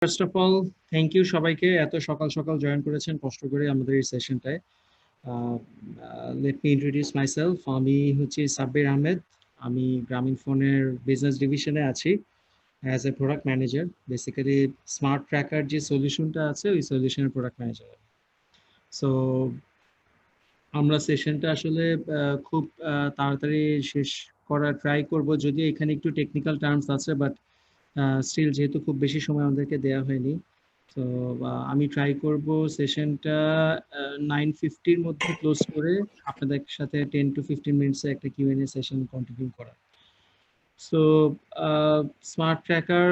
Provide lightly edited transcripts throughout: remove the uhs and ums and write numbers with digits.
First of all thank you সবাইকে এত সকাল সকাল জয়েন করেছেন কষ্ট করে আমাদের এই সেশনটায়। Let me introduce myself. আমি হচ্ছি সাব্বির আহমেদ। আমি গ্রামীণ ফোনের বিজনেস ডিভিশনে আছি as a product manager. Basically smart tracker যে সলিউশনটা আছে ওই সলিউশনের প্রোডাক্ট ম্যানেজার। সো আমরা সেশনটা আসলে খুব তাড়াতাড়ি শেষ করার ট্রাই করব, যদিও এখানে একটু টেকনিক্যাল টার্মস আছে, বাট স্টিল যেহেতু খুব বেশি সময় আমাদেরকে দেওয়া হয়নি, তো আমি ট্রাই করব সেশনটা 9:50-র মধ্যে ক্লোজ করে আপনাদের সাথে 10 to 15 মিনিটসে একটা কিউএনএ সেশন কন্টিনিউ করা। সো স্মার্ট ট্র্যাকার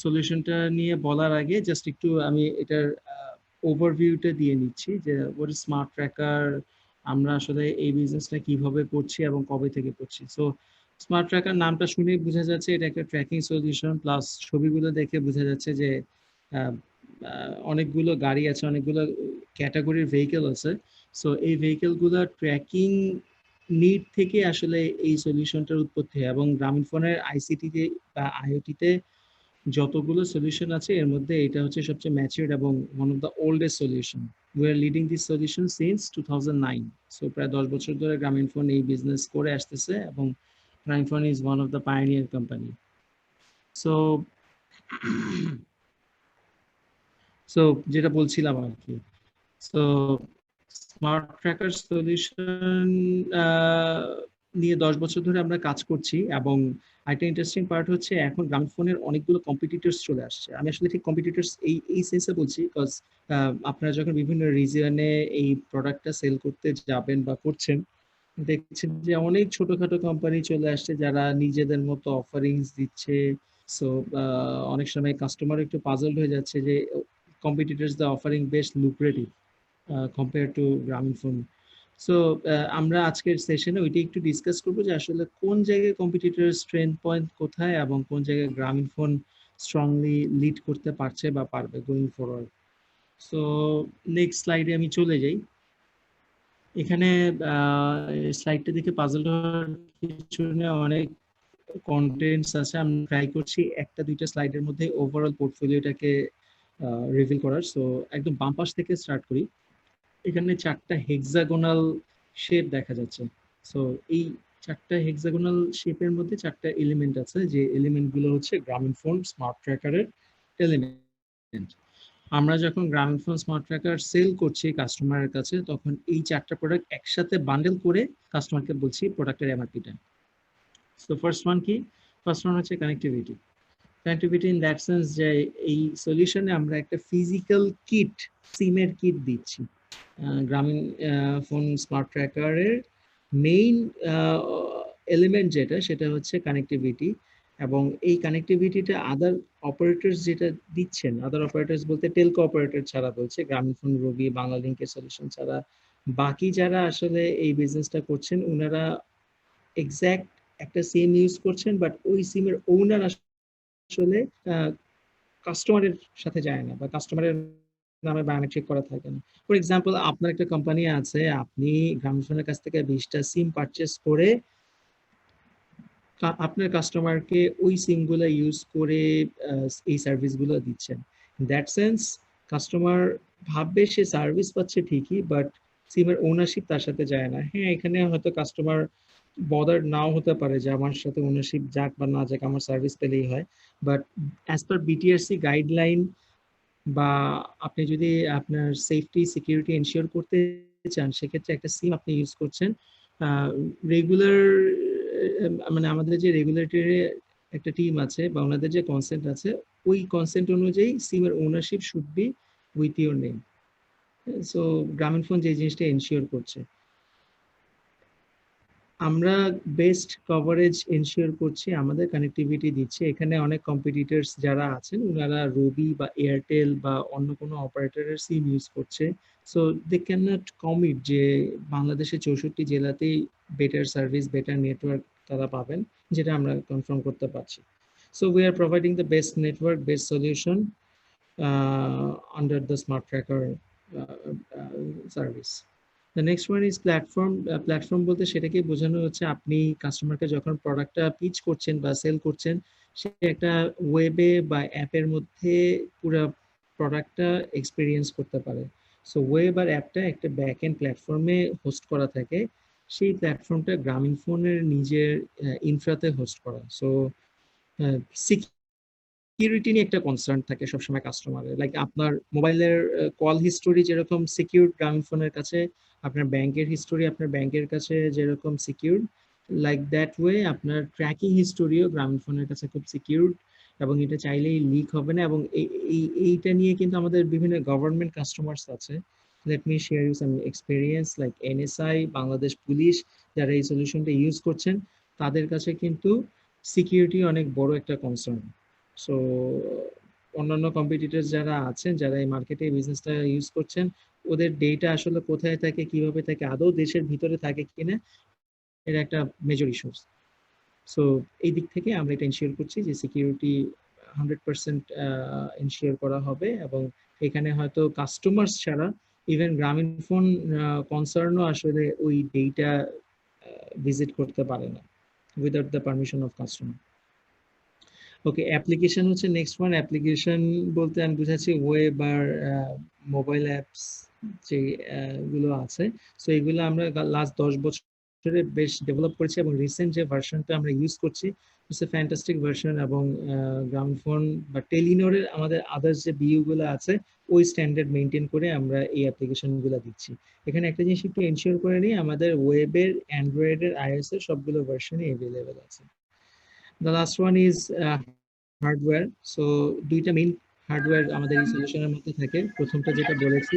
সলিউশনটা নিয়ে বলার আগে জাস্ট একটু আমি এটার ওভারভিউটা দিয়ে নিচ্ছি যে হোয়াট ইজ স্মার্ট ট্র্যাকার, আমরা আসলে এই বিজনেসটা কিভাবে করছি এবং কবে থেকে করছি। সো স্মার্ট ট্র্যাকার নামটা শুনেই বোঝা যাচ্ছে এটা একটা ট্র্যাকিং সলিউশন, প্লাস ছবিগুলো দেখে বোঝা যাচ্ছে যে অনেকগুলো গাড়ি আছে, অনেকগুলো ক্যাটাগরির ভেহিকেল আছে। সো এই ভেহিকেলগুলো ট্র্যাকিং নিড থেকে আসলে এই সলিউশনটার উৎপত্তি হয়, এবং গ্রামীণ ফোনের আইসিটিতে বা আইওটিতে যতগুলো সলিউশন আছে এর মধ্যে এটা হচ্ছে সবচেয়ে ম্যাচিউরড এবং one of the oldest solution. We are leading this solution since 2009। So প্রায় 10 বছর ধরে গ্রামীণ ফোন এই বিজনেস করে আসতেছে, এবং গ্রামীণ phone is one of the pioneer company. So so যেটা বলছিলাম আর কি, সো স্মার্ট ট্র্যাকার সলিউশন নিয়ে 10 বছর ধরে আমরা কাজ করছি, এবং একটা ইন্টারেস্টিং পার্ট হচ্ছে এখন গ্রামীণ ফোনের অনেকগুলো কম্পিটিটরস চলে আসছে। আমি আসলে ঠিক কম্পিটিটরস এই সেন্সে বলছি বিকজ আপনারা যখন বিভিন্ন রিজিয়নে এই প্রোডাক্টটা সেল করতে যাবেন বা করছেন, দেখছেন যে অনেক ছোটখাটো কোম্পানি চলে আসছে যারা নিজেদের মতো অফারিংস দিচ্ছে। সো অনেক সময় কাস্টমার একটু পাজলড হয়ে যাচ্ছে যে competitors the offering best lucrative compare to গ্রামীণ ফোন। সো আমরা আজকের সেশনে ওইটা একটু ডিসকাস করবো যে আসলে কোন জায়গায় কম্পিটিটর স্ট্রেংথ পয়েন্ট কোথায়, এবং কোন জায়গায় গ্রামীণ ফোন স্ট্রংলি লিড করতে পারছে বা পারবে গোয়িং ফরওয়ার্ড। সো নেক্সট স্লাইডে আমি চলে যাই। এখানে স্লাইডটা দেখে পাজল হওয়ার কিছু অনেক কন্টেন্টস আছে। আমি ট্রাই করছি একটা দুইটা স্লাইডের মধ্যে ওভারঅল পোর্টফোলিওটাকে রিভিল করার। সো একদম বাম পাশ থেকে স্টার্ট করি। এখানে 4টা হেক্সাগোনাল শেপ দেখা যাচ্ছে। সো এই 4টা হেক্সাগোনাল শেপের মধ্যে 4টা এলিমেন্ট আছে, যে এলিমেন্ট গুলো হচ্ছে গ্রামীণ ফোন স্মার্ট ট্র্যাকারের এলিমেন্ট। আমরা যখন গ্রামীণ ফোন স্মার্ট ট্র্যাকার সেল করছি কাস্টমারের কাছে, তখন এই 4টা প্রোডাক্ট একসাথে বান্ডেল করে কাস্টমারকে বলছি প্রোডাক্টের এমআরপিটা। সো ফার্স্ট ওয়ান কি? ফার্স্ট ওয়ান হচ্ছে connectivity. Connectivity in that sense যে এই সলিউশনে আমরা একটা ফিজিক্যাল কিট, সিমের কিট দিচ্ছি। গ্রামীণ ফোন স্মার্ট ট্র্যাকারের মেইন এলিমেন্ট যেটা, সেটা হচ্ছে কানেক্টিভিটি। এবং এই কানেক্টিভিটিটা আদার অপারেটরস যেটা দিচ্ছেন, আদার অপারেটরস বলতে টেলকো অপারেটর ছাড়া বলছে, গ্রামীণ ফোন, রবি, বাংলা লিঙ্কের সলিউশন ছাড়া বাকি যারা আসলে এই বিজনেসটা করছেন ওনারা এক্স্যাক্ট একটা সিম ইউজ করছেন, বাট ওই সিমের ওনার আসলে কাস্টমারের সাথে যায় না, বা কাস্টমারের নামে বায়োমেট্রিক করা থাকে না। ফর এক্সাম্পল, আপনার একটা কোম্পানি আছে, আপনি গ্রামীণফোনের কাছ থেকে 20টা সিম পারচেস করে আপনার কাস্টমারকে ওই সিমগুলো ইউজ করে এই সার্ভিসগুলো দিচ্ছেন। দ্যাট সেন্স কাস্টমার ভাববে সে সার্ভিস পাচ্ছে ঠিকই, বাট সিমের ওনারশিপ তার সাথে যায় না। হ্যাঁ, এখানে হয়তো কাস্টমার বদার নাও হতে পারে যে আমার সাথে ওনারশিপ যাক বা না যাক, আমার সার্ভিস পেলেই হয়। But as per BTRC guideline, বা আপনি যদি আপনার সেফটি সিকিউরিটি এনশিওর করতে চান, সেক্ষেত্রে একটা সিম আপনি ইউজ করছেন রেগুলার, মানে আমাদের যে রেগুলেটরি একটা টিম আছে বা ওনাদের যে কনসেন্ট আছে, ওই কনসেন্ট অনুযায়ী সিমের ownership should be with your name. So গ্রামীণ ফোন যে জিনিসটা এনশিওর করছে, আমরা বেস্ট কভারেজ এনশিওর করছি, আমাদের কানেক্টিভিটি দিচ্ছে। এখানে অনেক কম্পিটিটরস যারা আছেন ওনারা রবি বা এয়ারটেল বা অন্য কোনো অপারেটরের সিম ইউজ করছে। So they can not commit যে বাংলাদেশের 64 জেলাতেই বেটার সার্ভিস, বেটার নেটওয়ার্ক তারা পাবেন, যেটা আমরা কনফার্ম করতে পারছি। So we are providing the best network, best solution under the smart tracker service. The next one is platform. Platform বলতে সেটাকে বোঝানো হচ্ছে আপনি কাস্টমারকে যখন প্রোডাক্টটা পিচ করছেন বা সেল করছেন, সে একটা ওয়েবে বা অ্যাপের মধ্যে পুরো প্রোডাক্টটা এক্সপিরিয়েন্স করতে পারে। সো ওয়েব আর অ্যাপটা একটা ব্যাক এন্ড প্ল্যাটফর্মে হোস্ট করা থাকে, সেই প্ল্যাটফর্মটা গ্রামীণফোনের নিজের ইনফ্রাতে হোস্ট করা। সো সিকিউরিটি নিয়ে একটা কনসার্ন থাকে সবসময় কাস্টমারের, লাইক আপনার মোবাইলের কল হিস্টোরি যেরকম সিকিউর গ্রামীণফোনের কাছে, আপনার ব্যাংকের হিস্টোরি আপনার ব্যাংকের কাছে যেরকম সিকিউর, লাইক দ্যাট ওয়ে আপনার ট্র্যাকিং হিস্টোরিও গ্রামীণফোনের কাছে খুব সিকিউর, এবং এটা চাইলেই লিক হবে না। এবং এইটা নিয়ে কিন্তু আমাদের বিভিন্ন গভর্নমেন্ট কাস্টমার্স আছে। Let me share you some experience, like NSI, Bangladesh police, যারা এই সলিউশনটা ইউজ করছেন তাদের কাছে কিন্তু সিকিউরিটি অনেক বড় একটা কনসার্ন। সো অন্যান্য কম্পিটিটর যারা আছেন, যারা এই মার্কেটে বিজনেসটা ইউজ করছেন, ওদের ডেটা আসলে কোথায় থাকে, কিভাবে থাকে, আদৌ দেশের ভিতরে থাকে কিনা, এটা একটা মেজর ইস্যুস। সো এই দিক থেকে আমরা এটা এনশিওর করছি যে সিকিউরিটি 100% এনশিওর করা হবে, এবং এখানে হয়তো কাস্টমার্স ছাড়া ইভেন গ্রামীণফোন কনসার্নও আসলে ওই ডেটা ভিজিট করতে পারে না without the permission of customer. Okay, application হচ্ছে নেক্সট ওয়ান। অ্যাপ্লিকেশন বলতে আমি বুঝাচ্ছি ওয়েব আর মোবাইল অ্যাপস যে গুলো আছে। সো এগুলো আমরা লাস্ট 10 বছরে বেশ ডেভেলপ করেছি, এবং রিসেন্ট যে ভার্সনটা আমরা ইউজ করছি ইটস এ ফ্যান্টাস্টিক ভার্সন। এবং গ্রামীণফোন বা টেলিনরের আমাদের আদার্স যে বিইউ গুলো আছে ওই স্ট্যান্ডার্ড মেনটেন করে আমরা এই অ্যাপ্লিকেশন গুলো দিচ্ছি। এখানে একটা জিনিস একটু এনশিওর করে নিই, আমাদের ওয়েবের, অ্যান্ড্রয়েডের, আইওএস এর সবগুলো ভার্সনই অ্যাভেলেবেল আছে। The last one is hardware. So দুইটা মেইন হার্ডওয়্যার আমাদের এই সলিউশনের মধ্যে থাকে। প্রথমটা যেটা বলেছি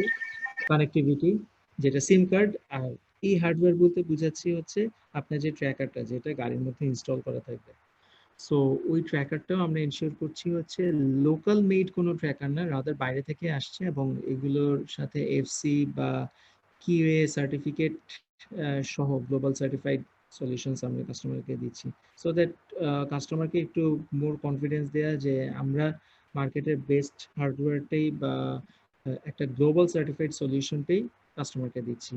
কানেক্টিভিটি, যেটা সিম কার্ড। আর এই হার্ডওয়্যার বলতে বুঝাচ্ছি হচ্ছে আপনার যে ট্র্যাকারটা যেটা গাড়ির মধ্যে ইনস্টল করা থাকবে। সো ওই ট্র্যাকারটাও আমরা এনশিওর করছি হচ্ছে লোকাল মেড কোনো ট্র্যাকার না, রাদার বাইরে থেকে আসছে, এবং এগুলোর সাথে এফসি বা কিউএ সার্টিফিকেট সহ গ্লোবাল সার্টিফাইড সলিউশনস আমরা কাস্টমারকে দিচ্ছি। সো দ্যাট কাস্টমারকে একটু মোর কনফিডেন্স দেয়া যে আমরা মার্কেটের বেস্ট হার্ডওয়্যারটাই বা একটা গ্লোবাল সার্টিফাইড সলিউশনটাই কাস্টমারকে দিচ্ছি।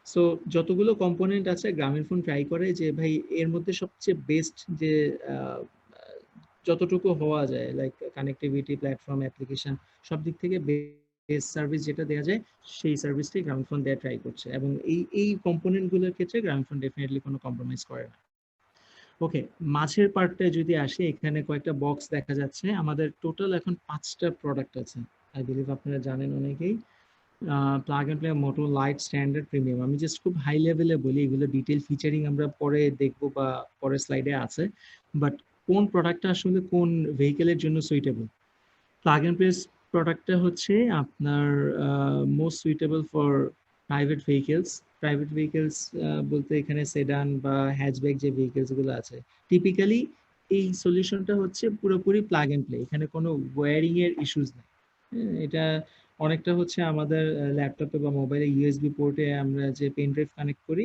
সো যতগুলো কম্পোনেন্ট আছে গ্রামীণফোন ট্রাই করে যে ভাই এর মধ্যে সবচেয়ে বেস্ট যে যতটুকু হওয়া যায়, লাইক কানেক্টিভিটি, প্ল্যাটফর্ম, অ্যাপ্লিকেশন, সব দিক থেকে বেস্ট সার্ভিস যেটা দেওয়া যায় সেই সার্ভিসটাই গ্রামীণফোন দেওয়া ট্রাই করছে, এবং এই কম্পোনেন্টগুলোর ক্ষেত্রে গ্রামীণফোন ডেফিনেটলি কোনো কম্প্রোমাইজ করে না। ওকে, মাঝের পার্টটা যদি আসে, এখানে কয়েকটা বক্স দেখা যাচ্ছে। আমাদের টোটাল এখন 5টা প্রোডাক্ট আছে। আই বিলিভ আপনারা জানেন অনেকেই। Plug and play, moto, light, standard, premium. আমি জাস্ট খুব হাই লেভেলে বলি, এগুলো ডিটেল ফিচারিং আমরা পরে দেখবো বা পরের স্লাইডে আছে। বাট কোন প্রোডাক্টটা আসলে কোন ভেহিকেলের জন্য সুইটেবল? প্লাগ এন্ড প্লে প্রোডাক্টটা হচ্ছে আপনার most suitable for private vehicles. Private vehicles বলতে এখানে সেডান বা হ্যাচব্যাক যে ভেহিকেলস গুলো আছে, টিপিক্যালি এই সলিউশনটা হচ্ছে পুরোপুরি প্লাগ এন্ড প্লে, এখানে কোনো ওয়্যারিং এর ইস্যুস নেই। এটা অনেকটা হচ্ছে আমাদের ল্যাপটপে বা মোবাইলে ইউএসবি পোর্টে আমরা যে পেন ড্রাইভ কানেক্ট করি,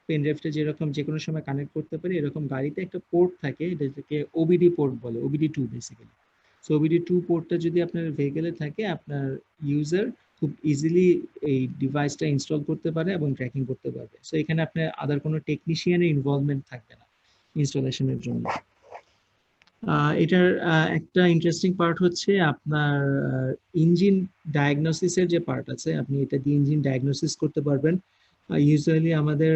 পেন ড্রাইভটা যেরকম যে কোনো সময় কানেক্ট করতে পারি, এরকম গাড়িতে একটা পোর্ট থাকে, এটাকে ওবিডি পোর্ট বলে, OBD two basically. So OBD two পোর্টটা যদি আপনার ভেহিকেলে থাকে, আপনার ইউজার খুব ইজিলি এই ডিভাইসটা ইনস্টল করতে পারে এবং ট্র্যাকিং করতে পারবে। সো এখানে আপনার আদার কোনো টেকনিশিয়ানের ইনভলভমেন্ট থাকবে না ইনস্টলেশনের জন্য। এটার একটা ইন্টারেস্টিং পার্ট হচ্ছে আপনার ইঞ্জিন ডায়াগনোসিসের যে পার্ট আছে, আপনি এটা দিয়ে ইঞ্জিন ডায়াগনোসিস করতে পারবেন। ইউজুয়ালি আমাদের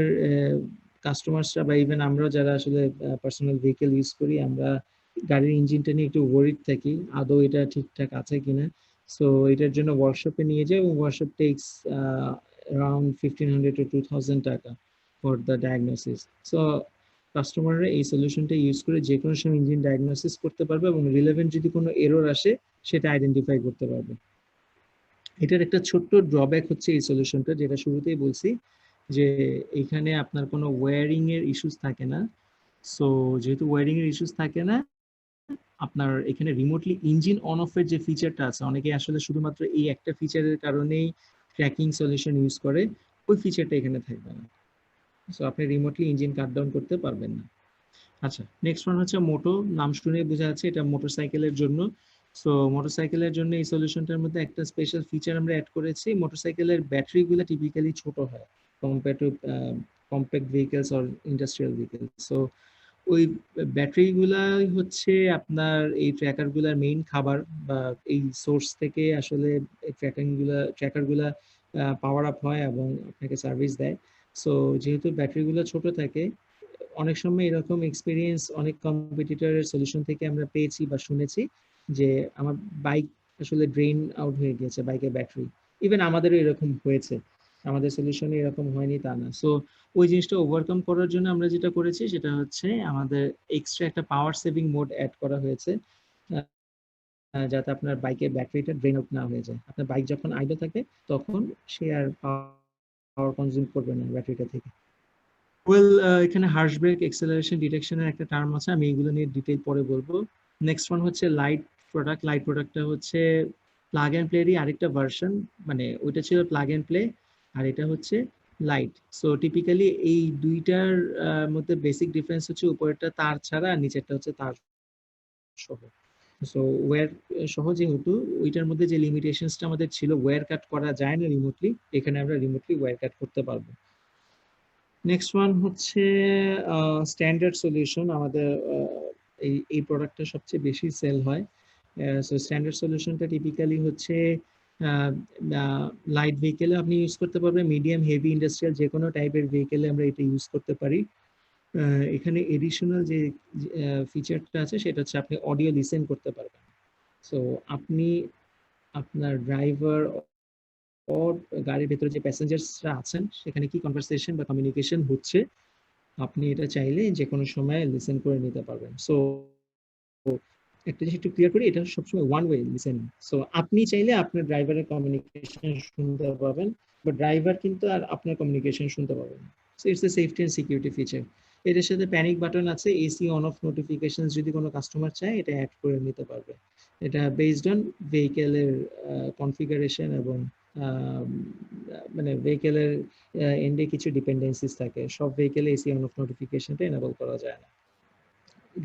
কাস্টমার্সরা বা ইভেন আমরা যারা আসলে পার্সোনাল ভেহিকেল ইউজ করি, আমরা গাড়ির ইঞ্জিনটা নিয়ে একটু ওয়ারিড থাকি আদৌ এটা ঠিকঠাক আছে কিনা। সো এটার জন্য ওয়ার্কশপে নিয়ে যাই, এবং ওয়ার্কশপ টেক্স অ্যারাউন্ড 1500 to 2000 টাকা ফর দ্য ডায়াগনোসিস। সো কাস্টমাররা এই সলিউশনটা ইউজ করে যে কোনো সময় ইঞ্জিন ডায়াগনোসিস করতে পারবে, এবং রিলেভেন্ট যদি কোনো এরর আসে সেটা আইডেন্টিফাই করতে পারবে। এটার একটা ছোট্ট ড্রব্যাক হচ্ছে এই সলিউশনটা, যেটা শুরুতেই বলছি, যে এখানে আপনার কোনো ওয়্যারিং এর ইস্যুস থাকে না। সো যেহেতু ওয়্যারিং এর ইস্যুস থাকে না, আপনার এখানে রিমোটলি ইঞ্জিন অন অফ এর যে ফিচারটা আছে, অনেকে আসলে শুধুমাত্র এই একটা ফিচারের কারণেই ট্র্যাকিং সলিউশন ইউজ করে, ওই ফিচারটা এখানে থাকবে না। সো আপনি রিমোটলি ইঞ্জিন কাট ডাউন করতে পারবেন না। আচ্ছা, নেক্সট ওয়ান হচ্ছে মোটো। নাম শুনে বোঝা যাচ্ছে এটা মোটরসাইকেলের জন্য। সো মোটরসাইকেলের জন্য এই সলিউশনটার মধ্যে একটা স্পেশাল ফিচার আমরা অ্যাড করেছি। মোটরসাইকেলের ব্যাটারিগুলো টিপিক্যালি ছোট হয় compare to compact vehicles or industrial vehicles. So ওই ব্যাটারিগুলাই হচ্ছে আপনার এই ট্র্যাকারগুলার মেইন খাবার, বা এই সোর্স থেকে আসলে এই ট্র্যাকারগুলা পাওয়ার আপ হয় এবং আপনাকে সার্ভিস দেয়। সো যেহেতু ব্যাটারিগুলো ছোট থাকে, অনেক সময় এরকম এক্সপিরিয়েন্স অনেক কম্পিটিটরের সলিউশন থেকে আমরা পেয়েছি বা শুনেছি যে আমার বাইক আসলে ড্রেন আউট হয়ে গিয়েছে, বাইকের ব্যাটারি। ইভেন আমাদেরও এরকম হয়েছে, আমাদের সলিউশনে এরকম হয়নি তা না। সো ওই জিনিসটা ওভারকাম করার জন্য আমরা যেটা করেছি সেটা হচ্ছে আমাদের এক্সট্রা একটা পাওয়ার সেভিং মোড অ্যাড করা হয়েছে, যাতে আপনার বাইকের ব্যাটারিটা ড্রেন আউট না হয়ে যায়। আপনার বাইক যখন আইডল থাকে তখন সে আর পাওয়ার কনজিউম করবে না ব্যাটারিটা থেকে। ওয়েল, এখানে হার্শ ব্রেক, এক্সেলারেশন, ডিটেকশনের একটা টার্ম আছে, আমি এগুলো নিয়ে ডিটেইল পরে বলবো। নেক্সট ওয়ান হচ্ছে লাইট প্রোডাক্ট। লাইট প্রোডাক্টটা হচ্ছে প্লাগ অ্যান্ড প্লেরই আরেকটা ভার্সন, মানে ওইটা ছিল প্লাগ অ্যান্ড প্লে আর এটা হচ্ছে লাইট। সো টিপিক্যালি এই দুইটার মধ্যে বেসিক ডিফারেন্স হচ্ছে উপরেরটা তার ছাড়া আর নিচেরটা হচ্ছে তার সহ। সো ওয়্যার সহ যেহেতু, ওইটার মধ্যে যে লিমিটেশনসটা আমাদের ছিল, ওয়্যার কাট করা যায় না রিমোটলি, এখানে আমরা রিমোটলি ওয়্যার কাট করতে পারবো। নেক্সট ওয়ান হচ্ছে স্ট্যান্ডার্ড সলিউশন। আমাদের এই প্রোডাক্টটা সবচেয়ে বেশি সেল হয়। সো স্ট্যান্ডার্ড সলিউশনটা টিপিক্যালি হচ্ছে লাইট ভেহিকেলে আপনি ইউজ করতে পারবেন, মিডিয়াম হেভি ইন্ডাস্ট্রিয়াল যে কোনো টাইপের ভেহিকেলে আমরা এটা ইউজ করতে পারি। এখানে এডিশনাল যে ফিচারটা আছে সেটা হচ্ছে আপনি অডিও লিসেন করতে পারবেন। সো আপনি আপনার ড্রাইভার ওর গাড়ির ভেতরে যে প্যাসেঞ্জার্সরা আছেন সেখানে কি কনভারসেশন বা কমিউনিকেশন হচ্ছে, আপনি এটা চাইলে যে কোনো সময় লিসেন করে নিতে পারবেন। সো একটা জিনিস একটু ক্লিয়ার করি, এটা সবসময় ওয়ান ওয়ে লিসেনিং। সো আপনি চাইলে আপনার ড্রাইভারের কমিউনিকেশন শুনতে পাবেন, বা ড্রাইভার কিন্তু আর আপনার কমিউনিকেশন শুনতে পাবেন না। So it's a safety and security feature. এটার সাথে প্যানিক বাটন আছে, এসি অন অফ নোটিফিকেশন যদি কোনো কাস্টমার চায় এটা অ্যাড করে নিতে পারবে। এটা বেসড অন ভেহিকেলের কনফিগারেশন এবং মানে ভেহিকেলের এন্ডে কিছু ডিপেন্ডেন্সিস থাকে, সব ভেহিকেলে এসি অন অফ নোটিফিকেশনটা এনেবল করা যায় না।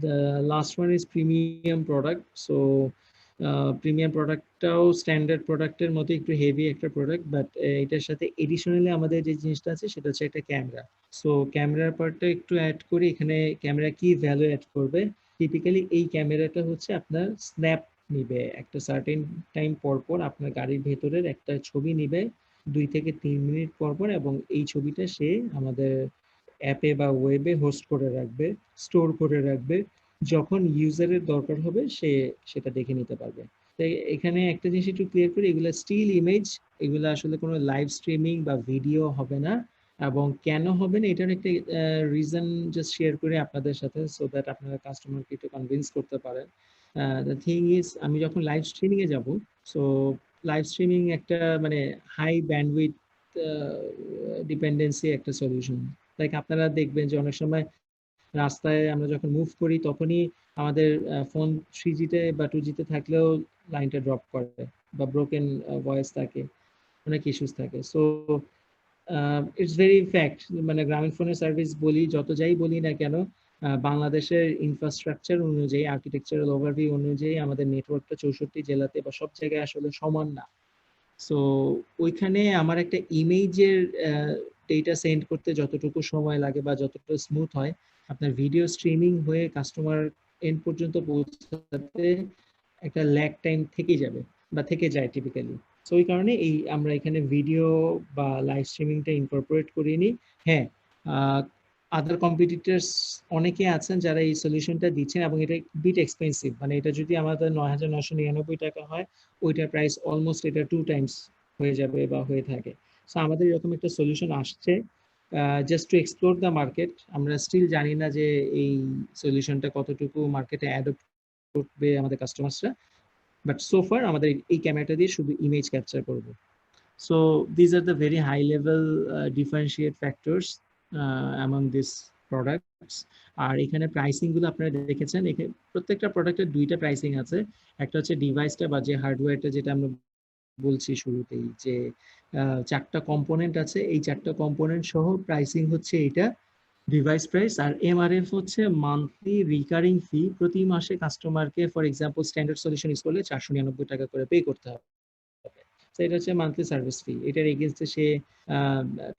The last one is premium product. So premium প্রোডাক্টটাও স্ট্যান্ডার্ড প্রোডাক্টের মতো একটু হেভি একটা প্রোডাক্ট, বাট এটার সাথে এডিশনালি আমাদের যে জিনিসটা আছে সেটা হচ্ছে একটা ক্যামেরা। সো ক্যামেরার পার্টটা একটু অ্যাড করি এখানে। ক্যামেরা কি ভ্যালু অ্যাড করবে, টিপিক্যালি এই ক্যামেরাটা হচ্ছে আপনার স্ন্যাপ নিবে একটা সার্টেন টাইম পর পর, আপনার গাড়ির ভেতরের একটা ছবি নিবে 2 থেকে 3 মিনিট পর পর, এবং এই ছবিটা সে আমাদের অ্যাপে বা ওয়েবে হোস্ট করে রাখবে, স্টোর করে রাখবে। যখন ইউজারের দরকার হবে সে সেটা দেখে নিতে পারবে। তাই এখানে একটা জিনিস একটু ক্লিয়ার করি, এগুলো স্টিল ইমেজ, এগুলো আসলে কোনো লাইভ স্ট্রিমিং বা ভিডিও হবে না। এবং কেন হবে না এটার একটা রিজন জাস্ট শেয়ার করে আপনাদের সাথে, সো দ্যাট আপনারা কাস্টমারকে একটু কনভিন্স করতে পারেন। দ্য থিং ইজ, আমি যখন লাইভ স্ট্রিমিং এ যাব, সো লাইভ স্ট্রিমিং একটা মানে হাই ব্যান্ডউইথ ডিপেন্ডেন্সি একটা সলিউশন। লাইক আপনারা দেখবেন যে অনেক সময় রাস্তায় আমরা যখন মুভ করি তখনই আমাদের ফোন 3G-তে বা 2G-তে থাকলেও লাইনটা ড্রপ করে, বা ব্রোকেন ভয়েস থাকে, অনেক ইস্যুস থাকে। সো ইটস ভেরি ফ্যাক্ট, মানে গ্রামীণ ফোনের সার্ভিস বলি, যত যাই বলি না কেন, বাংলাদেশের ইনফ্রাস্ট্রাকচার অনুযায়ী, আর্কিটেকচারাল ওভারভিউ অনুযায়ী আমাদের নেটওয়ার্কটা 64 জেলাতে বা সব জায়গায় আসলে সমান না। সো ওইখানে আমার একটা ইমেজের ডেটা সেন্ড করতে যতটুকু সময় লাগে বা যতটুকু স্মুথ হয়, আপনার ভিডিও স্ট্রিমিং হয়ে কাস্টমার এন্ড পর্যন্ত পৌঁছাতে একটা ল্যাগ টাইম থেকেই যাবে বা থেকে যায় টিপিক্যালি। সো ওই কারণে আমরা এখানে ভিডিও বা লাইভ স্ট্রিমিংটা ইনকর্পোরেট করিয়ে নিই। হ্যাঁ, আদার কম্পিটিটরস অনেকে আছেন যারা এই সলিউশনটা দিচ্ছেন, এবং এটা বিট এক্সপেন্সিভ, মানে এটা যদি আমাদের 9,999 টাকা হয়, ওইটার প্রাইস অলমোস্ট এটা 2 টাইমস হয়ে যাবে বা হয়ে থাকে। সো আমাদের এরকম একটা সলিউশন আসছে just to explore the market. আমরা স্টিল জানি না যে এই সলিউশনটা কতটুকু মার্কেটে অ্যাডপ্ট করবে আমাদের কাস্টমার্সরা, বাট সো ফার আমাদের এই ক্যামেরাটা দিয়ে শুধু ইমেজ ক্যাপচার করব। So this are the very high level differentiate factors among this products. আর এখানে প্রাইসিং গুলো আপনারা দেখেছেন, এখানে প্রত্যেকটা প্রোডাক্টের দুইটা প্রাইসিং আছে। একটা হচ্ছে ডিভাইসটা বা যে হার্ডওয়্যারটা, যেটা আমরা বলছি শুরুতেই যে 4টা কম্পোনেন্ট আছে, এই 4টা কম্পোনেন্ট সহ প্রাইসিং হচ্ছে এটা ডিভাইস প্রাইস। আর এমআরএফ হচ্ছে মান্থলি রিকারিং ফি, প্রতি মাসে কাস্টমারকে for example standard solution use করলে 499 টাকা করে পে করতে হবে। তো এটা হচ্ছে মান্থলি সার্ভিস ফি। এটার এগেইনস্টে সে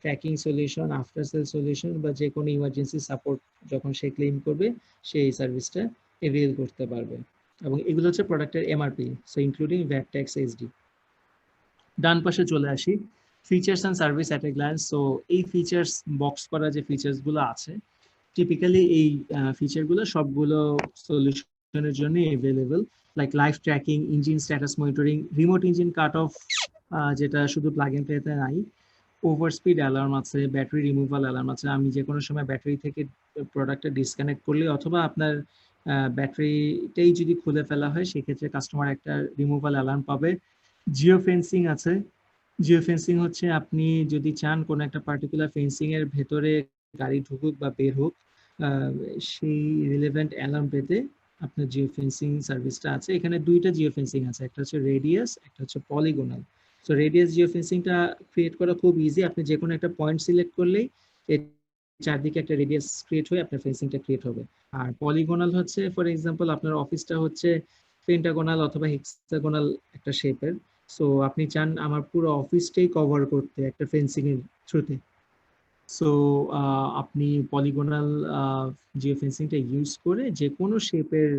tracking solution, after sale solution বা যে কোনো ইমার্জেন্সি সাপোর্ট যখন সে ক্লেম করবে সে এই সার্ভিসটা এভেইল করতে পারবে। এবং এগুলো হচ্ছে প্রোডাক্টের MRP, so including VAT, tax, SD. ডান পাশে চলে আসি, features and service at a glance. So এই ফিচার্স বক্স করা যে ফিচার্সগুলো আছে, টিপিক্যালি এই ফিচারগুলো সবগুলো সলিউশনের জন্য available, like live tracking, engine status monitoring, remote engine cut off, যেটা শুধু প্লাগ ইন প্লেতে নাই, ওভার স্পিড অ্যালার্ম আছে, ব্যাটারি রিমুভাল অ্যালার্ম আছে। আমি যে কোনো সময় ব্যাটারি থেকে প্রোডাক্টটা ডিসকানেক্ট করলে অথবা আপনার ব্যাটারিটাই যদি খুলে ফেলা হয় সেক্ষেত্রে কাস্টমার একটা রিমুভাল অ্যালার্ম পাবে। জিও ফেন্সিং আছে। জিও ফেন্সিং হচ্ছে আপনি যদি চান কোনো একটা পার্টিকুলার ফেন্সিং এর ভেতরে গাড়ি ঢুকুক বা বের হোক, সেই রিলেভেন্ট অ্যালার্ম পেতে আপনার জিও ফেন্সিং সার্ভিসটা আছে। এখানে দুইটা জিও ফেন্সিং আছে, একটা হচ্ছে রেডিয়াস, একটা হচ্ছে পলিগোনাল। সো রেডিয়াস জিও ফেন্সিংটা ক্রিয়েট করা খুব ইজি, আপনি যে কোনো একটা পয়েন্ট সিলেক্ট করলেই চারদিকে একটা রেডিয়াস ক্রিয়েট হয়ে আপনার ফেন্সিংটা ক্রিয়েট হবে। আর পলিগোনাল হচ্ছে ফর এক্সাম্পল আপনার অফিসটা হচ্ছে পেন্টাগোনাল অথবা হেক্সাগোনাল একটা শেপের, সো আপনি চান আমার পুরো অফিসটাই কভার করতে একটা ফেন্সিং এর থ্রুতে, সো আপনি পলিগোনাল জিও ফেন্সিংটা ইউজ করে যে কোনো শেপের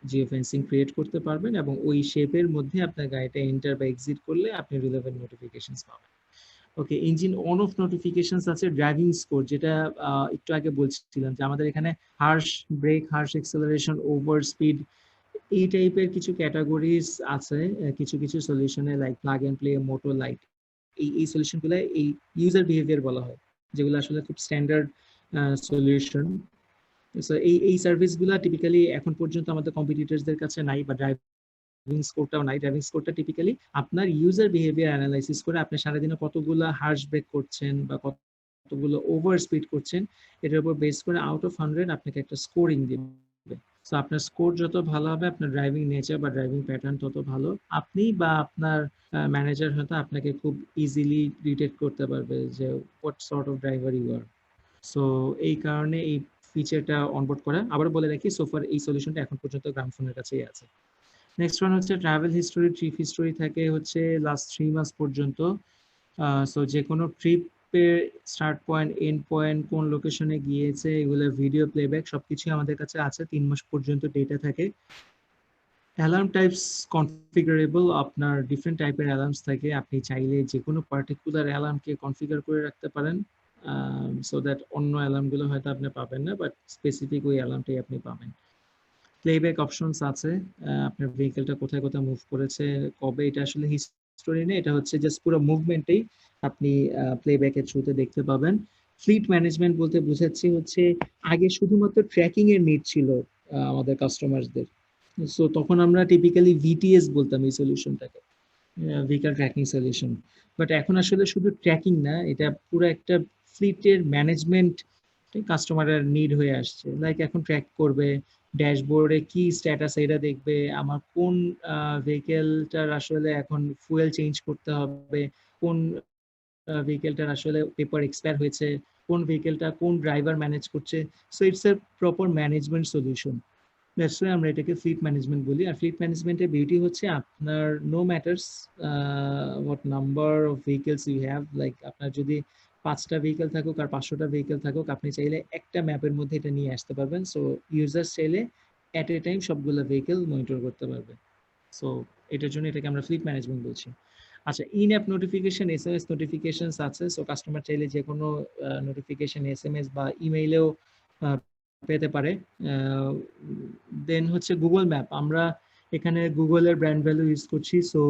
জিও ফেন্সিং ক্রিয়েট করতে পারবেন এবং ওই শেপের মধ্যে আপনার গাড়িটা এন্টার বা এক্সিট করলে আপনি রিলেভেন্ট নোটিফিকেশনস পাবেন। Okay, engine on off notifications আছে, ড্রাইভিং স্কোর, যেটা একটু আগে বলছিলাম যে আমাদের এখানে harsh brake, harsh acceleration, over speed, এই টাইপের কিছু ক্যাটাগরিজ আছে কিছু কিছু সলিউশনে, like plug and play, moto light. এই সলিউশনগুলো এই ইউজার বিহেভিয়ার বলা হয়, যেগুলো আসলে খুব স্ট্যান্ডার্ড সলিউশন। সো এই সার্ভিসগুলো টিপিক্যালি এখন পর্যন্ত আমাদের কম্পিটিটরসদের কাছে নাই, বা ড্রাইভিং স্কোরটাও নাই। ড্রাইভিং স্কোরটা টিপিক্যালি আপনার ইউজার বিহেভিয়ার অ্যানালাইসিস করে আপনি সারাদিনে কতগুলো হার্শ ব্রেক করছেন বা কতগুলো ওভার স্পিড করছেন, এটার উপর বেস করে আউট অফ 100 আপনাকে একটা স্কোরিং দিবে। সো আপনার স্কোর যত ভালো হবে, আপনার ড্রাইভিং নেচার বা ড্রাইভিং প্যাটার্ন তত ভালো, আপনি বা আপনার ম্যানেজার হয়তো আপনাকে খুব ইজিলি ডিটেক্ট করতে পারবে যে what sort of driver you are. So এই কারণে এই ফিচারটা অনবোর্ড করা। আবার বলে রাখি, সোফার এই সলিউশনটা এখন পর্যন্ত গ্রামফোনের কাছেই আছে। নেক্সট ওয়ান হচ্ছে ট্রাভেল হিস্টোরি। ট্রিপ হিস্টোরি থাকে হচ্ছে লাস্ট 3 মাস পর্যন্ত। সো যে কোনো ট্রিপের স্টার্ট পয়েন্ট, এন্ড পয়েন্ট, কোন লোকেশনে গিয়েছে, এগুলো ভিডিও প্লেব্যাক সবকিছুই আমাদের কাছে আছে। 3 মাস পর্যন্ত ডেটা থাকে। অ্যালার্ম টাইপস কনফিগারেবল, আপনার ডিফারেন্ট টাইপের অ্যালার্মস থাকে, আপনি চাইলে যে কোনো পার্টিকুলার অ্যালার্মকে কনফিগার করে রাখতে পারেন, সো দ্যাট অন্য অ্যালার্মগুলো হয়তো আপনি পাবেন না, বাট স্পেসিফিক ওই অ্যালার্মটাই আপনি পাবেন। প্লেব্যাক অপশনস আছে, আপনার ভেহিকেলটা কোথায় কোথায় মুভ করেছে, কবে, এটা আসলে হিস্টোরি নেই, এটা হচ্ছে জাস্ট পুরো মুভমেন্টেই আপনি প্লেব্যাকের থ্রুতে দেখতে পাবেন। ফ্লিট ম্যানেজমেন্ট বলতে বুঝাচ্ছি হচ্ছে আগে শুধুমাত্র ট্র্যাকিং এর নিড ছিল আমাদের কাস্টমারদের, সো তখন আমরা টিপিক্যালি ভিটিএস বলতাম এই সলিউশনটাকে, ভেহিকল ট্র্যাকিং সলিউশন। বাট এখন আসলে শুধু ট্র্যাকিং না, এটা পুরো একটা ফ্লিটের ম্যানেজমেন্ট কাস্টমারের নিড হয়ে আসছে। লাইক এখন ট্র্যাক করবে, ড্যাশবোর্ডে কি স্ট্যাটাস এটা দেখবে, আমার কোন ভেহিকেলটার আসলে এখন ফুয়েল চেঞ্জ করতে হবে, কোন ভেহিকেলটার আসলে পেপার এক্সপায়ার হয়েছে, কোন ভেহিকেলটা কোন ড্রাইভার ম্যানেজ করছে। So it's a proper management solution, that's why আমরা এটাকে ফ্লিট ম্যানেজমেন্ট বলি। আর ফ্লিট ম্যানেজমেন্টের বিউটি হচ্ছে আপনার no matters what number of vehicles you have, like আপনার যদি 5টা ভেহিকেল থাকুক আর 500টা ভেহিকেল থাকুক, আপনি চাইলে একটা ম্যাপের মধ্যে এটা নিয়ে আসতে পারবেন। সো ইউজার্স চাইলে অ্যাট এ টাইম সবগুলো ভেহিকেল মনিটর করতে পারবে। সো এটার জন্য এটাকে আমরা ফ্লিট ম্যানেজমেন্ট বলছি। আচ্ছা, in app notification, SMS notifications আছে। সো কাস্টমার চাইলে যে কোনো নোটিফিকেশন এসএমএস বা ইমেইলেও পেতে পারে। দেন হচ্ছে গুগল ম্যাপ, আমরা এখানে গুগলের ব্র্যান্ড ভ্যালু ইউজ করছি। সো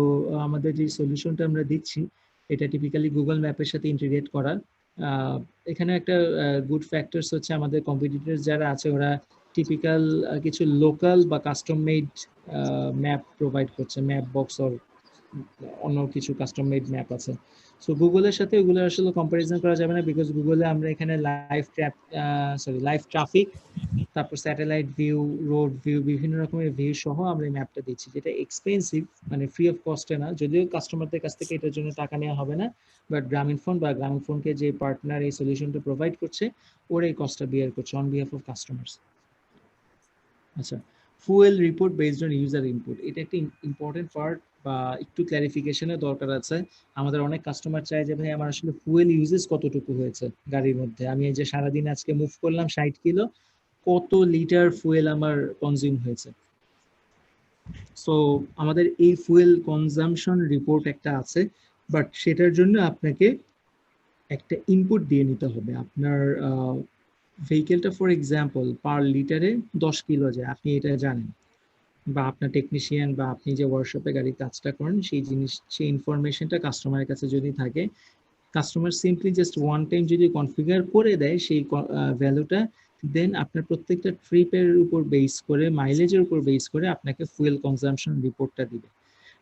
আমাদের যে সলিউশনটা আমরা দিচ্ছি এটা টিপিক্যালি গুগল ম্যাপের সাথে ইন্টিগ্রেট করা। এখানে একটা গুড ফ্যাক্টরস হচ্ছে আমাদের কম্পিটিটরস যারা আছে ওরা টিপিক্যাল কিছু লোকাল বা কাস্টম মেড ম্যাপ প্রোভাইড করছে, ম্যাপ বক্স অর অন্য কিছু কাস্টম মেড ম্যাপ আছে। সো গুগলের সাথে ওগুলো আসলে কম্পারিজন করা যাবে না, বিকজ গুগলে আমরা এখানে লাইভ ট্রাফিক, তারপর স্যাটেলাইট ভিউ, রোড ভিউ, বিভিন্ন রকমের ভিউ সহ আমরা এই ম্যাপটা দিচ্ছি, যেটা এক্সপেন্সিভ, মানে ফ্রি অফ কস্টে না, যদিও কাস্টমারদের কাছ থেকে এটার জন্য টাকা নেওয়া হবে না, বাট গ্রামীণফোনকে যে পার্টনার এই সলিউশনটা প্রোভাইড করছে ওরা এই কস্টটা বিয়ার করছে অন বিহাফ অফ কাস্টমার্স। আচ্ছা, fuel report based on user input, এটা একটা ইম্পর্টেন্ট পার্ট বা একটু ক্ল্যারিফিকেশনের দরকার আছে। আমাদের অনেক কাস্টমার চায় যে ভাই আমার আসলে ফুয়েল ইউজেস কতটুকু হয়েছে গাড়ির মধ্যে, আমি এই যে সারাদিন আজকে মুভ করলাম 60 কিলো, কত লিটার ফুয়েল আমার কনজিউম হয়েছে। সো আমাদের এই ফুয়েল কনজাম্পশন রিপোর্ট একটা আছে, বাট সেটার জন্য আপনাকে একটা ইনপুট দিয়ে নিতে হবে। আপনার ভেহিকেলটা ফর এক্সাম্পল পার লিটারে 10 কিলো যায়, আপনি এটা জানেন, বা আপনার টেকনিশিয়ান বা আপনি যে ওয়ার্কশপে গাড়ির কাজটা করেন সেই জিনিস, সেই ইনফরমেশনটা কাস্টমারের কাছে যদি থাকে, customer simply just one time যদি কনফিগার করে দেয় সেই ভ্যালুটা, দেন আপনার প্রত্যেকটা ট্রিপের উপর বেস করে, মাইলেজের উপর বেস করে আপনাকে ফুয়েল কনজাম্পশন রিপোর্টটা দিবে।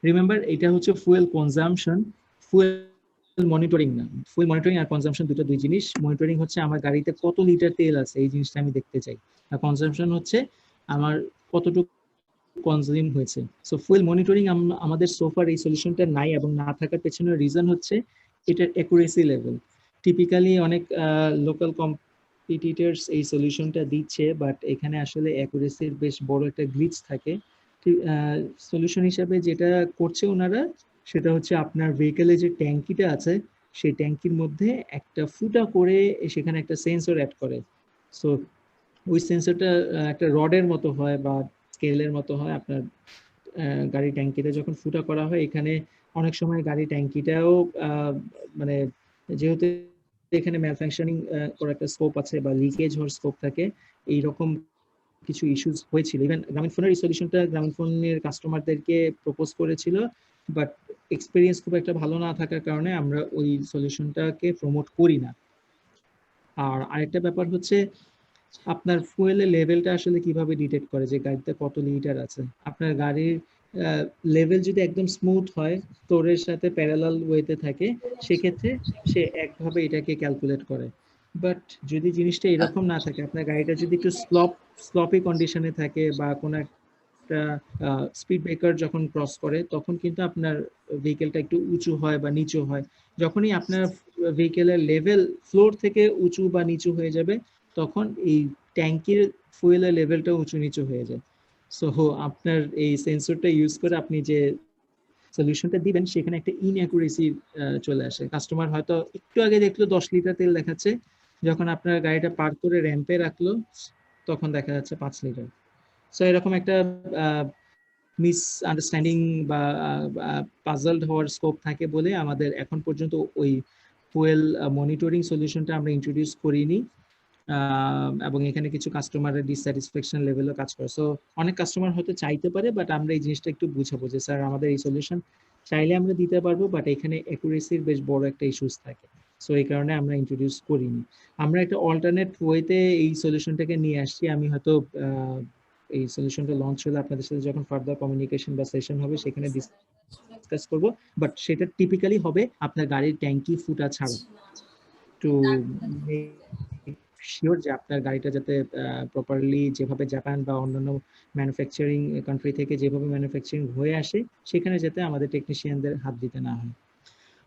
রিমেম্বার, এটা হচ্ছে ফুয়েল কনজাম্পশন, ফুয়েল মনিটরিং না। ফুয়েল মনিটরিং আর কনজাম্পশন দুই জিনিস। মনিটরিং হচ্ছে আমার গাড়িতে কত লিটার তেল আছে এই জিনিসটা আমি দেখতে চাই, আর কনজাম্পশন হচ্ছে আমার কতটুকু কনজিউম হয়েছে। সো ফুয়েল মনিটরিং আমাদের সোফার এই সলিউশনটা নাই, এবং না থাকার পেছনের রিজন হচ্ছে এটার অ্যাকুরেসি লেভেল। টিপিক্যালি অনেক লোকাল কম্পিটিটরস এই সলিউশনটা দিচ্ছে, বাট এখানে আসলে অ্যাকুরেসির বেশ বড় একটা গ্লিচ থাকে। সলিউশন হিসাবে যেটা করছে ওনারা, সেটা হচ্ছে আপনার ভেহিকেলে যে ট্যাঙ্কিটা আছে সেই ট্যাঙ্কির মধ্যে একটা ফুটা করে সেখানে একটা সেন্সর অ্যাড করে। সো ওই সেন্সরটা একটা রডের মতো হয় বা স্কেলের মতো হয়। আপনার গাড়ি ট্যাঙ্কিতে যখন ফুটা করা হয়, এখানে অনেক সময় গাড়ি ট্যাঙ্কিটাও মানে যেহেতু এখানে ম্যালফাংশনিং করার একটা স্কোপ আছে বা লিকেজ হওয়ার স্কোপ থাকে, এইরকম কিছু ইস্যুস হয়েছিল। ইভেন গ্রামীণফোনের এই সলিউশনটা গ্রামীণফোনের কাস্টমারদেরকে প্রপোজ করেছিল, বাট এক্সপিরিয়েন্স খুব একটা ভালো না থাকার কারণে আমরা ওই সলিউশনটাকে প্রমোট করি না। আর আরেকটা ব্যাপার হচ্ছে আপনার ফুয়েলের লেভেলটা আসলে কিভাবে ডিটেক্ট করে যে গাড়িতে কত লিটার আছে। আপনার গাড়ির লেভেল যদি একদম স্মুথ হয়, ফ্লোরের সাথে প্যারালাল ওয়েতে থাকে, সেক্ষেত্রে সে একভাবে এটাকে ক্যালকুলেট করে। বাট যদি জিনিসটা এরকম না থাকে, আপনার গাড়িটা যদি একটু স্লপি কন্ডিশনে থাকে বা কোনো একটা স্পিড ব্রেকার যখন ক্রস করে, তখন কিন্তু আপনার ভেহিকেলটা একটু উঁচু হয় বা নিচু হয়। যখনই আপনার ভেহিকেলের লেভেল ফ্লোর থেকে উঁচু বা নিচু হয়ে যাবে, তখন এই ট্যাঙ্কির ফুয়েলের লেভেলটা উঁচু নিচু হয়ে যায়। সো আপনার এই সেন্সরটা ইউজ করে আপনি যে সলিউশনটা দিবেন, সেখানে একটা ইনঅ্যাকুরেসি চলে আসে। কাস্টমার হয়তো একটু আগে দেখলো 10 লিটার তেল দেখাচ্ছে, যখন আপনার গাড়িটা পার্ক করে র্যাম্পে রাখলো তখন দেখা যাচ্ছে 5 লিটার। সো এরকম একটা মিস আন্ডারস্ট্যান্ডিং বা পাজলড হওয়ার স্কোপ থাকে বলে আমাদের এখন পর্যন্ত ওই ফুয়েল মনিটরিং সলিউশনটা আমরা ইন্ট্রোডিউস করিনি। এবং এখানে কিছু কাস্টমারের ডিসস্যাটিসফ্যাকশন লেভেলও কাজ করে। সো অনেক কাস্টমার হয়তো চাইতে পারে, বাট আমরা এই জিনিসটা একটু বুঝাবো যে স্যার আমাদের এই সলিউশন চাইলে আমরা দিতে পারবো, বাট এখানে অ্যাকুরেসির বেশ বড় একটা ইস্যুস থাকে। সো এই কারণে আমরা ইন্ট্রোডিউস করিনি। আমরা একটা অল্টারনেট ওয়েতে এই সলিউশনটাকে নিয়ে আসছি। আমি হয়তো এই সলিউশনটা লঞ্চ হলে আপনাদের সাথে যখন ফার্দার কমিউনিকেশন বা সেশন হবে সেখানে ডিসকাস করব, বাট সেটা টিপিক্যালি হবে আপনার গাড়ির ট্যাঙ্কি ফুটা ছাড়া, টু শিওর যে আপনার গাড়িটা যাতে প্রপারলি যেভাবে জাপান বা অন্যান্য ম্যানুফ্যাকচারিং কান্ট্রি থেকে যেভাবে ম্যানুফ্যাকচারিং হয়ে আসে সেখানে যাতে আমাদের টেকনিশিয়ানদের হাত দিতে না হয়।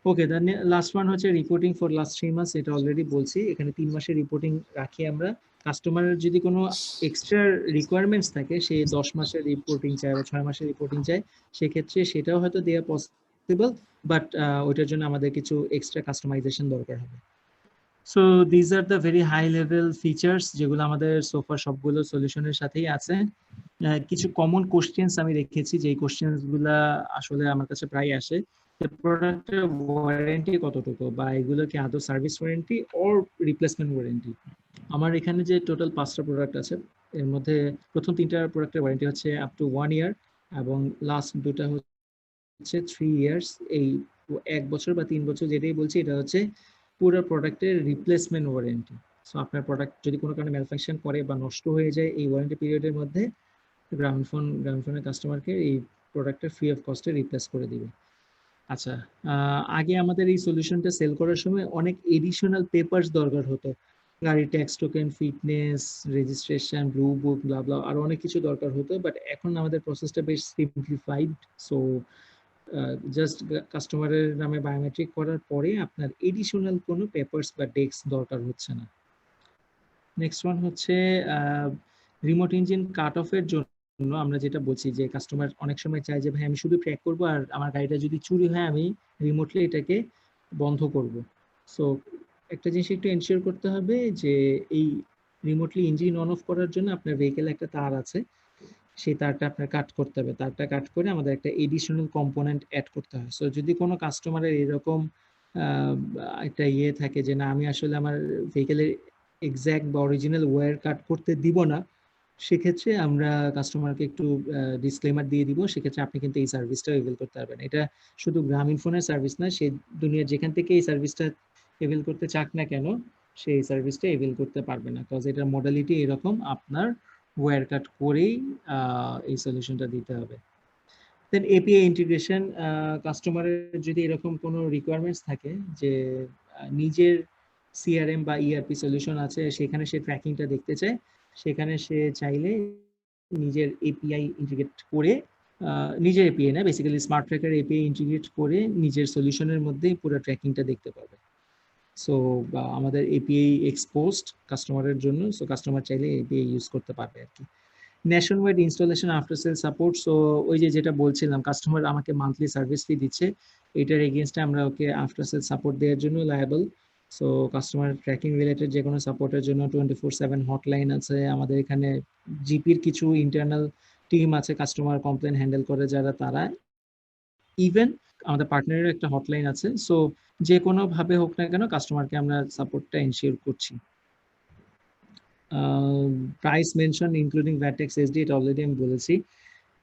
ওকে, দেন লাস্ট ওয়ান হচ্ছে রিপোর্টিং ফর লাস্ট 3 মাস। এটা অলরেডি বলছি, এখানে 3 মাসের রিপোর্টিং রাখি আমরা। কাস্টমারের যদি কোনো এক্সট্রা রিকোয়ারমেন্টস থাকে, সে 10 মাসের রিপোর্টিং চায় বা 6 মাসের রিপোর্টিং চায়, সেক্ষেত্রে সেটাও হয়তো দেওয়া পসিবল, বাট ওইটার জন্য আমাদের কিছু এক্সট্রা কাস্টমাইজেশন দরকার হবে। So these are the very high level features যেগুলো আমাদের সোফার সবগুলো সলিউশনের সাথেই আছে। কিছু কমন কোশ্চেন্স আমি রেখেছি, যে কোশ্চেন্স গুলা আসলে আমার কাছে প্রায় আসে। প্রোডাক্টের ওয়ারেন্টি কতটুকু, বা এগুলো কি আদৌ service warranty or replacement warranty. আমার এখানে যে টোটাল 5টা প্রোডাক্ট আছে, এর মধ্যে প্রথম 3টা প্রোডাক্টের ওয়ারেন্টি হচ্ছে আপ টু 1 ইয়ার, এবং লাস্ট 2টা হচ্ছে 3 ইয়ার্স। এই 1 বছর বা 3 বছর যেটাই বলছি, এটা হচ্ছে পুরো প্রোডাক্টের রিপ্লেসমেন্ট ওয়ারেন্টি। সো আপনার প্রোডাক্ট যদি কোনো কারণে ম্যালফাংশন করে বা নষ্ট হয়ে যায় এই ওয়ারেন্টি পিরিয়ডের মধ্যে, গ্রামীণফোনের কাস্টমারকে এই প্রোডাক্টটা ফ্রি অফ কস্টে রিপ্লেস করে দিবে। আচ্ছা, আগে আমাদের এই সলিউশনটা সেল করার সময় অনেক এডিশনাল পেপারস দরকার হতো। গাড়ির tax token, fitness, registration, blue book, blah blah, আরো অনেক কিছু দরকার হতো, বাট এখন আমাদের প্রসেসটা বেশ সিম্পলিফাইড। সো জাস্ট কাস্টমারের নামে বায়োমেট্রিক করার পরে আপনার এডিশনাল কোনো পেপারস বা ডেস্ক দরকার হচ্ছে না। নেক্সট ওয়ান হচ্ছে রিমোট ইঞ্জিন কাট অফের জন্য আমরা যেটা বলছি যে কাস্টমার অনেক সময় চায় যে ভাই আমি শুধু ট্র্যাক করব আর আমার গাড়িটা যদি চুরি হয় আমি রিমোটলি এটাকে বন্ধ করব। সো একটা জিনিস একটু এনশিওর করতে হবে যে এই রিমোটলি ইঞ্জিন অন অফ করার জন্য আপনার ভেহিকেলে একটা তার আছে, সেই তারটা আপনার কাট করতে হবে। তারটা কাট করে আমাদের একটা এডিশনাল কম্পোনেন্ট অ্যাড করতে হয়। সো যদি কোনো কাস্টমারের এরকম একটা থাকে যে না আমি আসলে আমার ভেহিকেলের এক্সাক্ট বা অরিজিনাল ওয়্যার কাট করতে দিব না, সেক্ষেত্রে আমরা কাস্টমারকে একটু ডিসক্লেমার দিয়ে দিব, সেক্ষেত্রে আপনি কিন্তু এই সার্ভিসটা এভেল করতে পারবেন। এটা শুধু গ্রামীণ ফোনের সার্ভিস না, সে দুনিয়ার যেখান থেকে এই সার্ভিসটা এভেল করতে চাক না কেন সেই সার্ভিসটা এভেল করতে পারবে না, কজ এটার মডালিটি এরকম, আপনার ওয়্যার কাট করেই এই সলিউশনটা দিতে হবে। দেন এপিআই ইন্টিগ্রেশন, কাস্টমারের যদি এরকম কোনো রিকোয়ারমেন্টস থাকে যে নিজের সিআরএম বা ইআরপি সলিউশন আছে সেখানে সে ট্র্যাকিংটা দেখতে চায়, সেখানে সে চাইলে নিজের এপিআই ইন্টিগ্রেট করে, নিজের এপিআই না basically smart tracker API integrate করে নিজের সলিউশনের মধ্যেই পুরো ট্র্যাকিংটা দেখতে পাবে। সো আমাদের এপিআই এক্সপোজড কাস্টমারের জন্য, সো কাস্টমার চাইলে এপিআই ইউজ করতে পারবে আর কি। Nation wide installation after sale support, so ওই যে যেটা বলছিলাম কাস্টমার আমাকে মান্থলি সার্ভিস ফি দিচ্ছে, এটার এগেনস্টে আমরা ওকে আফটার সেল সাপোর্ট দেওয়ার জন্য liable. So customer tracking related যে কোনো সাপোর্টের জন্য 24/7 হটলাইন আছে আমাদের এখানে। জিপির কিছু ইন্টারনাল টিম আছে কাস্টমার কমপ্লেন হ্যান্ডেল করে যারা, তারা ইভেন আমাদের পার্টনারের একটা হটলাইন আছে। সো যে কোনো ভাবে হোক না কেন কাস্টমারকে আমরা সাপোর্টটা এনশিওর করছি। Price mention including VAT tax SD, এটা অলরেডি আমি বলেছি।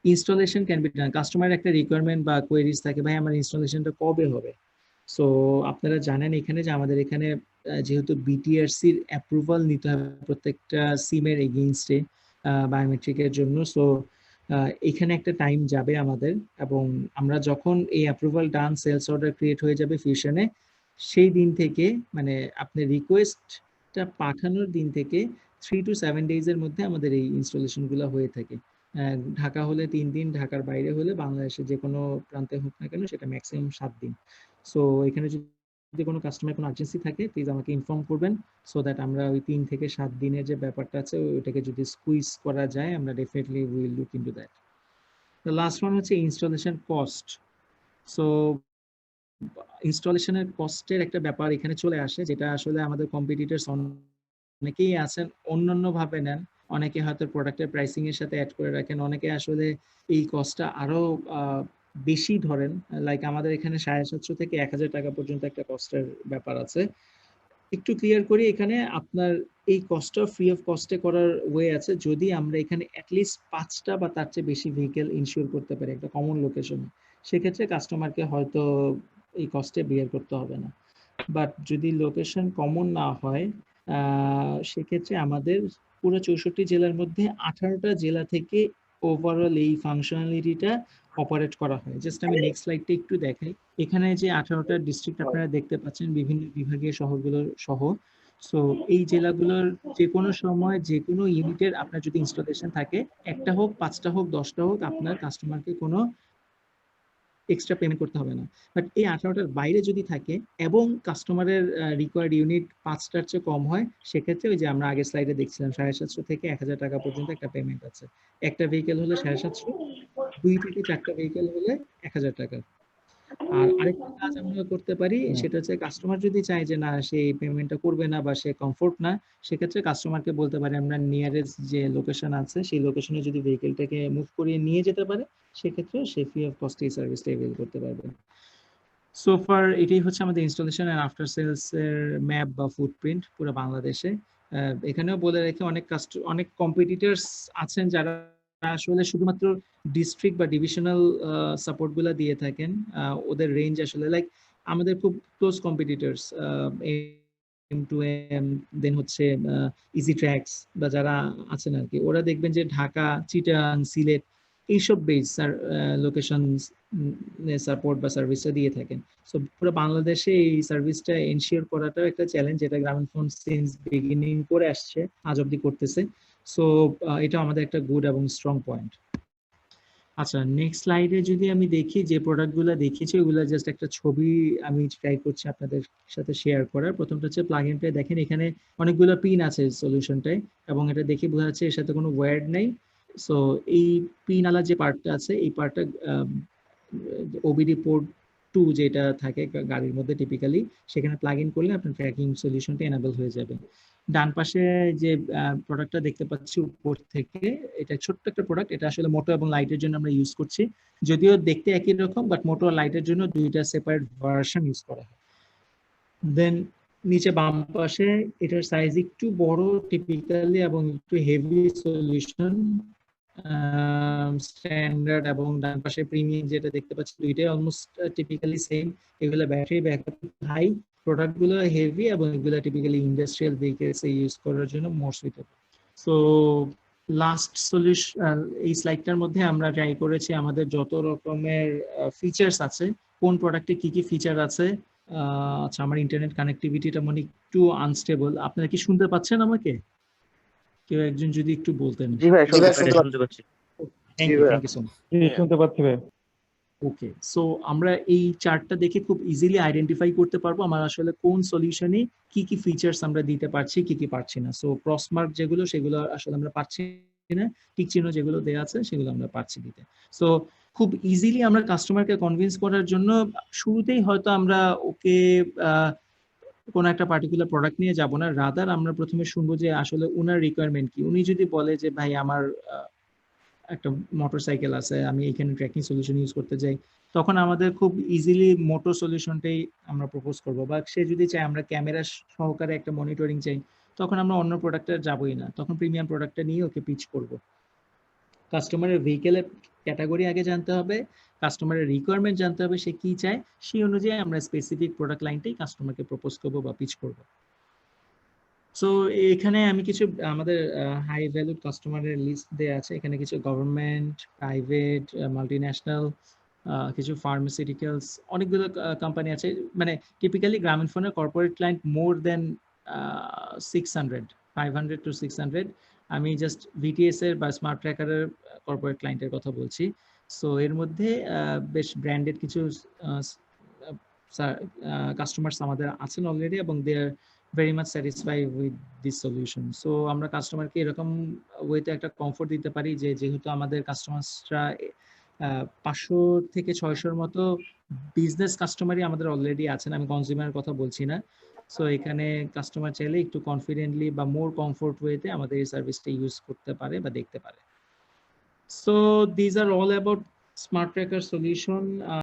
Installation can be done, customer একটা রিকোয়ারমেন্ট বা কোয়েরিজ থাকে ভাই আমার ইনস্টলেশনটা কবে হবে। সো আপনারা জানেন এখানে যে আমাদের এখানে যেহেতু বিটিআরসির অ্যাপ্রুভাল নিতে হবে প্রত্যেকটা সিমের এগেইনস্টে বায়োমেট্রিকের জন্য, সো এখানে একটা টাইম যাবে আমাদের, এবং আমরা যখন এই অ্যাপ্রুভাল ডান সেলস অর্ডার ক্রিয়েট হয়ে যাবে ফিউশনে, সেই দিন থেকে মানে আপনি রিকোয়েস্টটা পাঠানোর দিন থেকে 3 to 7 ডেজের মধ্যে আমাদের এই ইনস্টলেশনগুলো হয়ে থাকে। ঢাকা হলে 3 দিন, ঢাকার বাইরে হলে বাংলাদেশের যে কোনো প্রান্তে হোক না কেন সেটা ম্যাক্সিমাম 7 দিন। সো এখানে যদি কোনো কাস্টমার কোনো আর্জেন্সি থাকে প্লিজ আমাকে ইনফর্ম করবেন, সো দ্যাট আমরা ওই 3 থেকে 7 দিনের যে ব্যাপারটা আছে ওইটাকে যদি স্কুইজ করা যায় আমরা definitely will look into that. The last one হচ্ছে ইনস্টলেশন কস্ট। সো ইনস্টলেশনের কস্টের একটা ব্যাপার এখানে চলে আসে, যেটা আসলে আমাদের কম্পিটিটরস অনেকেই আছেন অন্যান্য ভাবে নেন, অনেকে হয়তো প্রোডাক্টের প্রাইসিং এর সাথে অ্যাড করে রাখেন, অনেকে আসলে এই কস্টটা আরো বেশি ধরেন। লাইক আমাদের এখানে 750 থেকে 1000 টাকা পর্যন্ত একটা কস্টের ব্যাপার আছে। একটু ক্লিয়ার করি, এখানে আপনার এই কস্টটা ফ্রি অফ কস্টে করার ওয়ে আছে যদি আমরা এখানে অ্যাটলিস্ট 5টা বা তার চেয়ে বেশি ভেহিকেল ইনশিওর করতে পারি একটা কমন লোকেশনে, সেক্ষেত্রে কাস্টমারকে হয়তো এই কস্টে বিয়ার করতে হবে না। বাট যদি লোকেশন কমন না হয় সেক্ষেত্রে আমাদের পুরো 64 জেলার মধ্যে 18টা জেলা থেকে ওভারঅল এই ফাংশনালিটিটা অপারেট করা হয়। জাস্ট আমি নেক্সট স্লাইডটা একটু দেখাই। এখানে যে 18টা ডিস্ট্রিক্ট আপনারা দেখতে পাচ্ছেন বিভিন্ন বিভাগীয় শহরগুলোর সহ, সো এই জেলাগুলোর যে কোনো সময় যে কোনো ইউনিটের আপনার যদি ইনস্টলেশন থাকে, একটা হোক 5টা হোক 10টা হোক, আপনার কাস্টমারকে কোনো এক্সট্রা পেমেন্ট করতে হবে না। বাট এই 18টার বাইরে যদি থাকে এবং কাস্টমারের রিকোয়ার্ড ইউনিট 5টার চেয়ে কম হয়, সেক্ষেত্রে ওই যে আমরা আগের স্লাইডে দেখছিলাম 750 থেকে 1000 টাকা পর্যন্ত একটা পেমেন্ট আছে। একটা ভেহিকেল হলে 750, 2 থেকে 4টা ভেহিকেল হলে 1000 টাকা। আর আরেকটা কাজ আমরা করতে পারি, সেটা হচ্ছে কাস্টমার যদি চায় যে না সে এই পেমেন্টটা করবে না বা সে কমফোর্ট না, সেক্ষেত্রে কাস্টমারকে বলতে পারি আমরা নিয়ারেস্ট যে লোকেশন আছে সেই লোকেশনে যদি ভেহিকেলটাকে মুভ করিয়ে নিয়ে যেতে পারে, সেক্ষেত্রে সে ফ্রি অফ কস্টে এই সার্ভিসটা এভেল করতে পারবে। সো ফার এটাই হচ্ছে আমাদের ইনস্টলেশন এন্ড আফটার সেলস এর ম্যাপ বা ফুটপ্রিন্ট পুরো বাংলাদেশে। এখানেও বলে রেখে অনেক কম্পিটিটরস আছেন যারা আসলে শুধুমাত্র ডিস্ট্রিক্ট বা ডিভিশনাল সাপোর্ট গুলা দিয়ে থাকেন। ওদের রেঞ্জ আসলে লাইক আমাদের খুব ক্লোজ কম্পিটিটরস M2M, দেন হচ্ছে ইজি ট্র্যাক্স বা যারা আছেন আর কি, ওরা দেখবেন যে ঢাকা, চিটাগাং, সিলেট এইসব বেস লোকেশন সাপোর্ট বা সার্ভিসটা দিয়ে থাকেন। সো পুরো বাংলাদেশে এই সার্ভিসটা এনশিওর করাটাও একটা চ্যালেঞ্জ, যেটা গ্রামীণফোন সিন্স বিগিনিং করে আসছে, আজ অব্দি করতেছে। সো এটা আমাদের একটা গুড এবং স্ট্রং পয়েন্ট। আচ্ছা, নেক্সট স্লাইডে যদি আমি দেখি যে প্রোডাক্টগুলো দেখিয়েছি ওইগুলো জাস্ট একটা ছবি আমি ট্রাই করছি আপনাদের সাথে শেয়ার করার। প্রথমটা হচ্ছে প্লাগ ইন প্লে। দেখেন এখানে অনেকগুলো পিন আছে সলিউশনটায় এবং এটা দেখে বোঝা যাচ্ছে এর সাথে কোনো ওয়্যার্ড নেই। সো এই পিন আলা যে পার্টটা আছে এই পার্টটা ওবিডি পোর্ট 2 যেটা থাকে গাড়ির মধ্যে টিপিক্যালি, সেখানে প্লাগ ইন করলে আপনার ট্র্যাকিং সলিউশনটা এনাবল হয়ে যাবে। ডান পাশে যে প্রোডাক্টটা দেখতে পাচ্ছি উপর থেকে, এটা ছোট্ট একটা প্রোডাক্ট, এটা আসলে মোটো এবং লাইটের জন্য আমরা ইউজ করছি। যদিও দেখতে একই রকম, বাট মোটো আর লাইটের জন্য দুইটা সেপারেট ভার্সন ইউজ করা হয়। দেন নিচে বাম পাশে এটার সাইজ একটু বড় টিপিক্যালি এবং একটু হেভি সলিউশন, স্ট্যান্ডার্ড এবং ডান পাশে প্রিমিয়াম যেটা দেখতে পাচ্ছি, দুইটাই অলমোস্ট টিপিক্যালি সেম। এগুলো ব্যাটারি ব্যাকআপ হাই, প্রোডাক্টগুলো হেভি এবং এগুলো টিপিক্যালি ইন্ডাস্ট্রিয়াল ভেহিকলস এ ইউজ করার জন্য more suitable. So last solution, এই স্লাইডটার মধ্যে আমরা ট্রাই করেছি আমাদের যত রকমের ফিচার্স আছে, কোন প্রোডাক্টে কি কি ফিচার আছে। আচ্ছা, আমার ইন্টারনেট কানেক্টিভিটিটা মনে একটু আনস্টেবল, আপনারা কি শুনতে পাচ্ছেন আমাকে? কেউ একজন যদি একটু বলতেন। জি ভাই শুনতে পাচ্ছি। Thank you so much. শুনতে পাচ্ছি ভাই। ওকে, সো আমরা এই চার্টটা দেখে খুব ইজিলি আইডেন্টিফাই করতে পারবো আমার আসলে কোন সলিউশনে কি কি ফিচার্স আমরা দিতে পারছি, কি কি পারছি না। সো ক্রস মার্ক যেগুলো, সেগুলো আসলে আমরা পারছি না, টিক চিহ্ন যেগুলো দেওয়া আছে সেগুলো আমরা পারছি দিতে। সো খুব ইজিলি আমরা কাস্টমারকে কনভিন্স করার জন্য শুরুতেই হয়তো আমরা ওকে কোন একটা পার্টিকুলার প্রোডাক্ট নিয়ে যাব না, রাদার আমরা প্রথমে শুনবো যে আসলে ওনার রিকোয়ারমেন্ট কি। উনি যদি বলে যে ভাই আমার একটা মোটরসাইকেল আছে, আমি এখানে ট্র্যাকিং সলিউশন ইউজ করতে চাই, তখন আমাদের খুব ইজিলি মোটর সলিউশনটাই আমরা প্রপোজ করব। বা সে যদি চায় আমরা ক্যামেরা সহকারে একটা মনিটরিং চাই, তখন আমরা অন্য প্রোডাক্টটা যাবই না, তখন প্রিমিয়াম প্রোডাক্টটা নিয়ে ওকে পিচ করব। কাস্টমারের ভেহিকেলের ক্যাটাগরি আগে জানতে হবে, কাস্টমারের রিকোয়ারমেন্ট জানতে হবে, সে কি চায়, সেই অনুযায়ী আমরা স্পেসিফিক প্রোডাক্ট লাইনটাই কাস্টমারকে প্রপোজ করব বা পিচ করব। সো এখানে আমি কিছু আমাদের হাই ভ্যালুড কাস্টমারের লিস্ট দেওয়া আছে। এখানে কিছু গভর্নমেন্ট, প্রাইভেট, মাল্টিন্যাশনাল, কিছু ফার্মাসিউটিক্যালস, অনেকগুলো কোম্পানি আছে। মানে টিপিক্যালি গ্রামীণ ফোনের corporate client more than 600, 500 to 600। আমি জাস্ট ভিটিএস এর বা স্মার্ট ট্র্যাকারের কর্পোরেট ক্লায়েন্টের কথা বলছি। সো এর মধ্যে বেশ ব্র্যান্ডেড কিছু কাস্টমার্স আমাদের আছেন অলরেডি, এবং দে আর very much satisfied with this solution. So আমরা কাস্টমারকে এরকম ওয়েতে একটা কমফোর্ট দিতে পারি যে যেহেতু আমাদের কাস্টমারসরা 500 থেকে 600-র মতো বিজনেস কাস্টমারই আমাদের অলরেডি আছেন, আমি কনজিউমারের কথা বলছি না। সো এখানে কাস্টমার চাইলে একটু কনফিডেন্টলি বা মোর কমফোর্ট ওয়েতে আমাদের এই সার্ভিসটা ইউজ করতে পারে বা দেখতে পারে। So this are all about smart tracker solution.